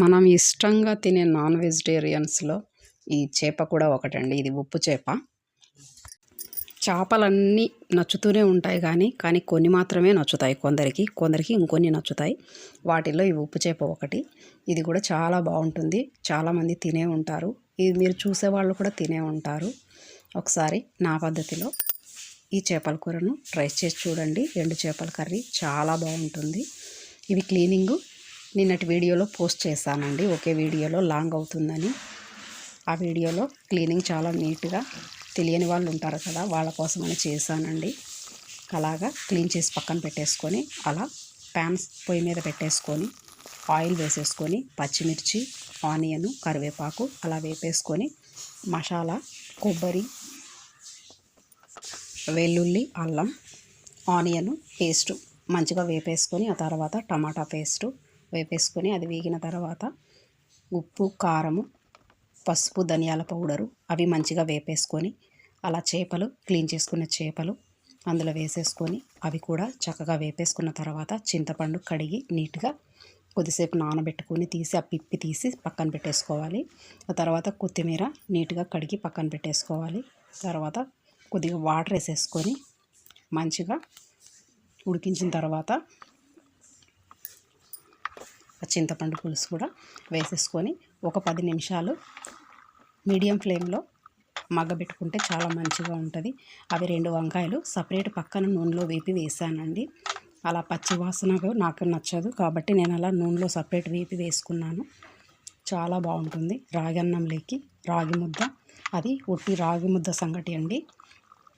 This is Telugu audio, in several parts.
మనం ఇష్టంగా తినే నాన్ వెజిటేరియన్స్‌లో ఈ చేప కూడా ఒకటండి. ఇది ఉప్పు చేప. చేపలన్నీ నచ్చుతూనే ఉంటాయి కానీ కొన్ని మాత్రమే నచ్చుతాయి కొందరికి. కొందరికి ఇంకొన్ని నచ్చుతాయి. వాటిల్లో ఈ ఉప్పు చేప ఒకటి. ఇది కూడా చాలా బాగుంటుంది. చాలామంది తినే ఉంటారు. ఇది మీరు చూసేవాళ్ళు కూడా తినే ఉంటారు. ఒకసారి నా పద్ధతిలో ఈ చేపల కూరను ట్రై చేసి చూడండి. ఎండు చేపల కర్రీ చాలా బాగుంటుంది. ఇవి క్లీనింగు నిన్నటి వీడియోలో పోస్ట్ చేశానండి. ఒకే వీడియోలో లాంగ్ అవుతుందని. ఆ వీడియోలో క్లీనింగ్ చాలా నీట్గా తెలియని వాళ్ళు ఉంటారు కదా, వాళ్ళ కోసమని చేశానండి. అలాగా క్లీన్ చేసి పక్కన పెట్టేసుకొని అలా ప్యాన్ పొయ్యి మీద పెట్టేసుకొని ఆయిల్ వేసేసుకొని పచ్చిమిర్చి, ఆనియన్, కరివేపాకు అలా వేపేసుకొని మసాలా, కొబ్బరి, వెల్లుల్లి, అల్లం, ఆనియన్ పేస్టు మంచిగా వేపేసుకొని ఆ తర్వాత టమాటా పేస్టు వేపేసుకొని అది వేగిన తర్వాత ఉప్పు, కారము, పసుపు, ధనియాల పౌడరు అవి మంచిగా వేపేసుకొని అలా చేపలు క్లీన్ చేసుకున్న చేపలు అందులో వేసేసుకొని అవి కూడా చక్కగా వేపేసుకున్న తర్వాత చింతపండు కడిగి నీట్గా కొద్దిసేపు నానబెట్టుకొని తీసి ఆ పిప్పి తీసి పక్కన పెట్టేసుకోవాలి. ఆ తర్వాత కొత్తిమీర నీట్గా కడిగి పక్కన పెట్టేసుకోవాలి. తర్వాత కొద్దిగా వాటర్ వేసేసుకొని మంచిగా ఉడికించిన తర్వాత చింతపండు పులుసు కూడా వేసేసుకొని ఒక 10 నిమిషాలు మీడియం ఫ్లేమ్లో మగ్గబెట్టుకుంటే చాలా మంచిగా ఉంటుంది. అవి 2 వంకాయలు సపరేట్ పక్కన నూనెలో వేపి వేసానండి. అలా పచ్చి వాసనగా నాకు నచ్చదు కాబట్టి నేను అలా నూనెలో సపరేట్ వేపి వేసుకున్నాను. చాలా బాగుంటుంది. రాగి అన్నంలోకి రాగి ముద్ద, అది ఒట్టి రాగి ముద్ద సంగటి అండి.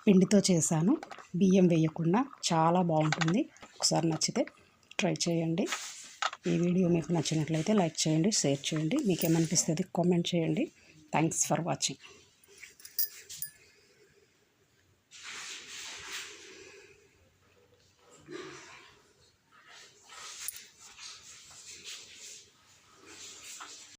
పిండితో చేశాను, బియ్యం వేయకుండా. చాలా బాగుంటుంది. ఒకసారి నచ్చితే ట్రై చేయండి. ఈ వీడియో మీకు నచ్చినట్లయితే లైక్ చేయండి, షేర్ చేయండి. మీకు ఏమనిపిస్తుంది కామెంట్ చేయండి. Thanks for watching.